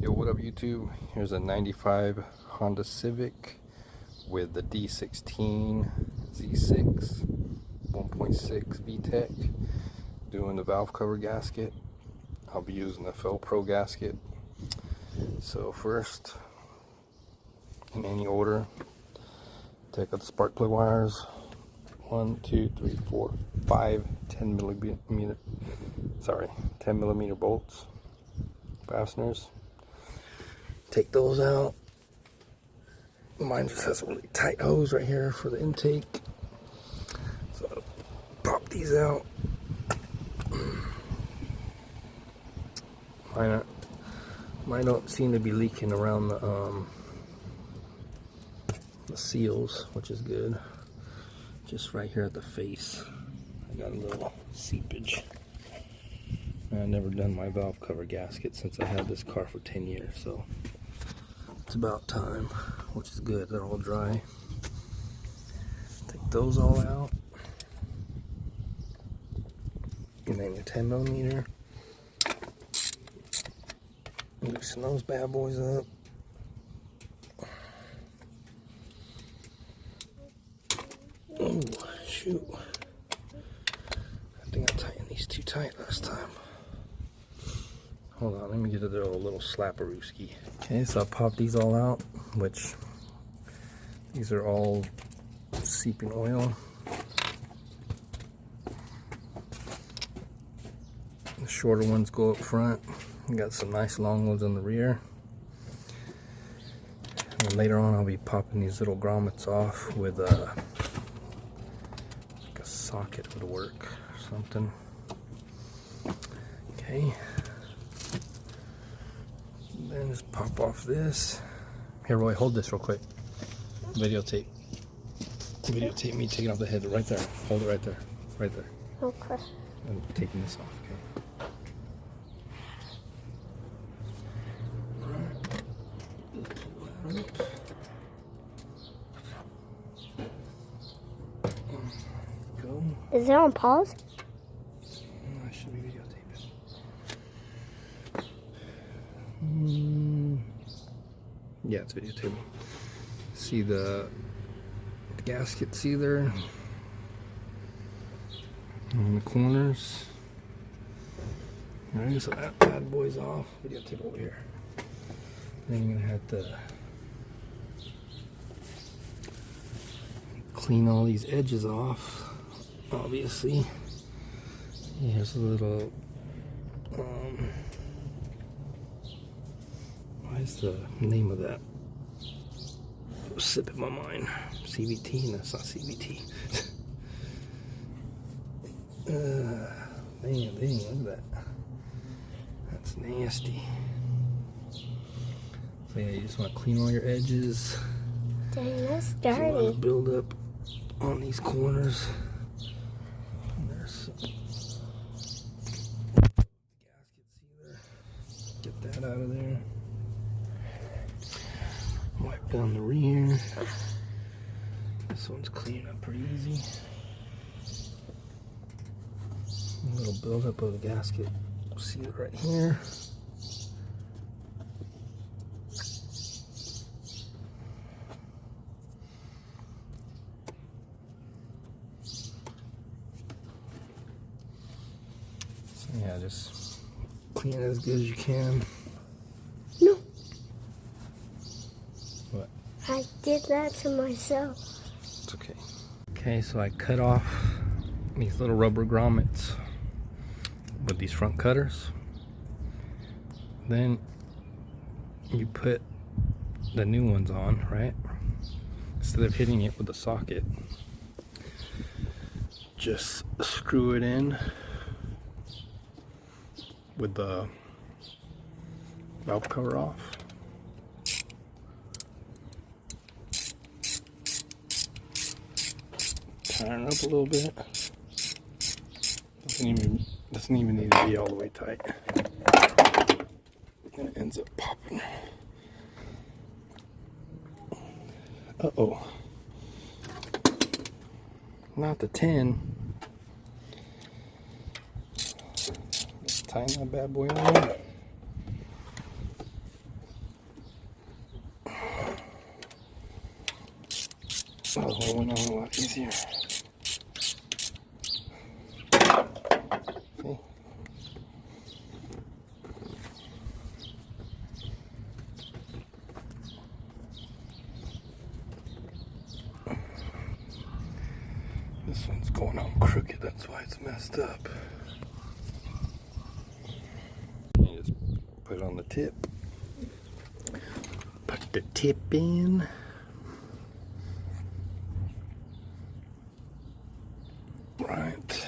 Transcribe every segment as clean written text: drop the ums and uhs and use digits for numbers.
Yo, what up YouTube? Here's a 95 Honda Civic with the D16 Z6 1.6 VTEC, doing the valve cover gasket. I'll be using the Fel Pro gasket. So first, in any order, take out the spark plug wires. 1, 2, 3, 4, 5 10 millimeter bolts, fasteners. Take those out. Mine just has a really tight hose right here for the intake, so I'll pop these out. Mine don't seem to be leaking around the seals, which is good. Just right here at the face, I got a little seepage. I've never done my valve cover gasket since I had this car for 10 years, so it's about time, which is good. They're all dry. Take those all out. And then your 10 millimeter. Loosen those bad boys up. Oh, shoot. I think I tightened these too tight last time. Hold on, let me get a little slapperooski. Okay, so I'll pop these all out, which these are all seeping oil. The shorter ones go up front. You got some nice long ones on the rear. And later on I'll be popping these little grommets off with like a socket would work or something. Okay. Then just pop off this. Here, Roy, hold this real quick. Videotape me taking off the head right there. Hold it right there. Right there. Okay. I'm taking this off, okay? Go. Is it on pause? I should be videotaping. Yeah, it's videotaping. See the gasket sealer on the corners. Alright, so that bad boy's off. Videotape over here. Then you're gonna have to clean all these edges off, obviously. Here's a little what's the name of that? It was slipping my mind. CVT, and that's not CVT. Dang, look at that. That's nasty. So yeah, you just want to clean all your edges. Dang, that's There's a lot dirty. of buildup on these corners. And there's some gasket sealer. Get that out of there. Wipe down the rear. This one's cleaning up pretty easy. A little buildup of the gasket sealer right here. Yeah, just clean it as good as you can. No. What? I did that to myself. It's okay. Okay, so I cut off these little rubber grommets with these front cutters. Then you put the new ones on, right? Instead of hitting it with the socket, just screw it in with the valve cover off. Tighten it up a little bit. Doesn't even need to be all the way tight. And it ends up popping. Uh-oh. Not the 10. Let's tighten that bad boy on. So the whole went on a lot easier. See? This one's going on crooked, that's why it's messed up. You just put it on the tip. Put the tip in. Right.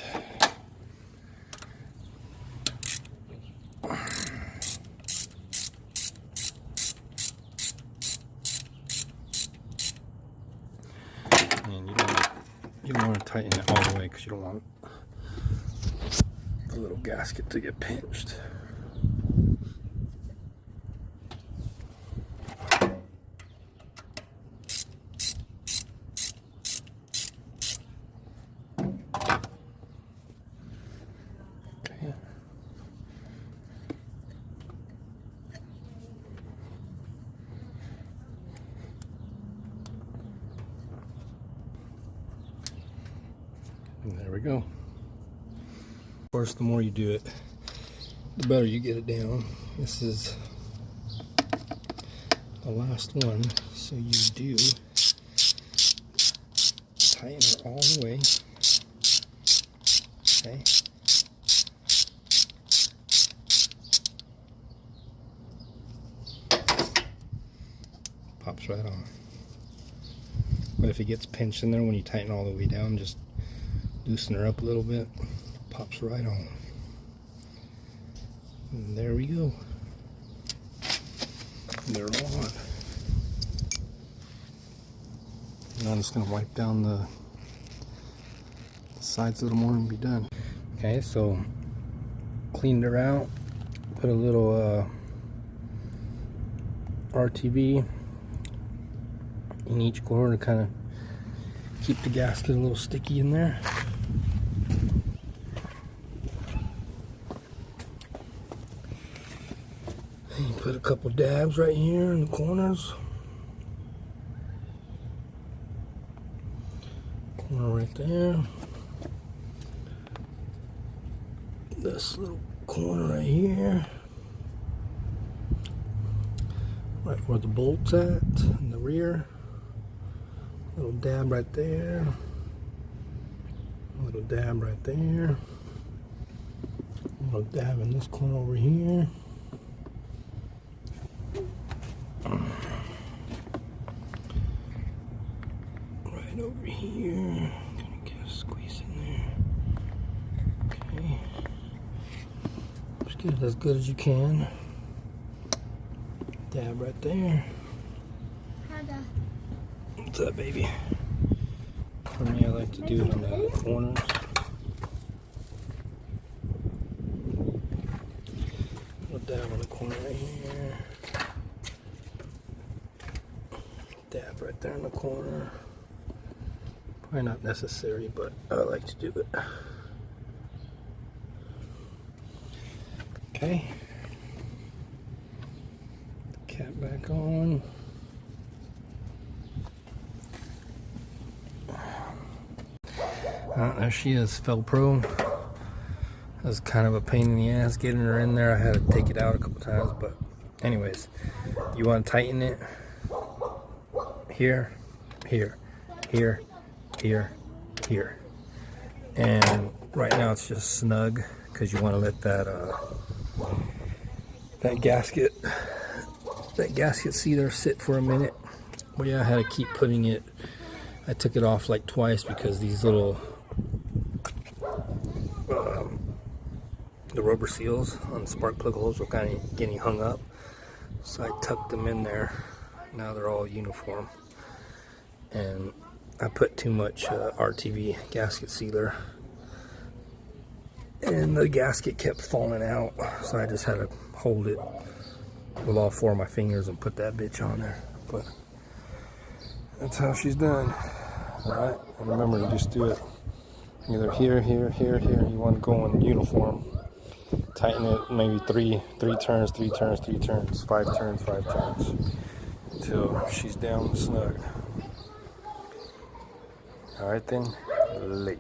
And you don't want to tighten it all the way because you don't want the little gasket to get pinched. Okay. And there we go. Of course, the more you do it, the better you get it down. This is the last one, so you do tighten it all the way. Okay. Pops right on. But if it gets pinched in there when you tighten all the way down, just loosen her up a little bit. Pops right on. And there we go. They're on. And I'm just going to wipe down the sides a little more and be done. Okay, so cleaned her out. Put a little RTV in each corner to kind of keep the gasket a little sticky in there. And you put a couple dabs right here in the corners. Corner right there. This little corner right here. Right where the bolt's at in the rear. Little dab right there. Little dab right there. Little dab in this corner over here. Right over here. Gonna get a squeeze in there. Okay. Just get it as good as you can. Dab right there. What's up, baby? For me, I like to do it on the corners. Little dab on the corner right here. Dab right there in the corner. Probably not necessary, but I like to do it. Okay. The cap back on. There she is, Felpro. That was kind of a pain in the ass getting her in there. I had to take it out a couple times, but anyways, you want to tighten it here, here, here, here, here. And right now it's just snug because you want to let that gasket sealer sit for a minute. Well, yeah, I had to keep putting it. I took it off like twice because these little the rubber seals on the spark plug holes were kind of getting hung up, so I tucked them in there. Now they're all uniform, and I put too much RTV gasket sealer, and the gasket kept falling out, so I just had to hold it with all four of my fingers and put that bitch on there. But that's how she's done. Alright, and remember to just do it either here, here, here, here. You want to go in uniform. Tighten it maybe three turns, 5 turns, until she's down and snug. Alright then, late.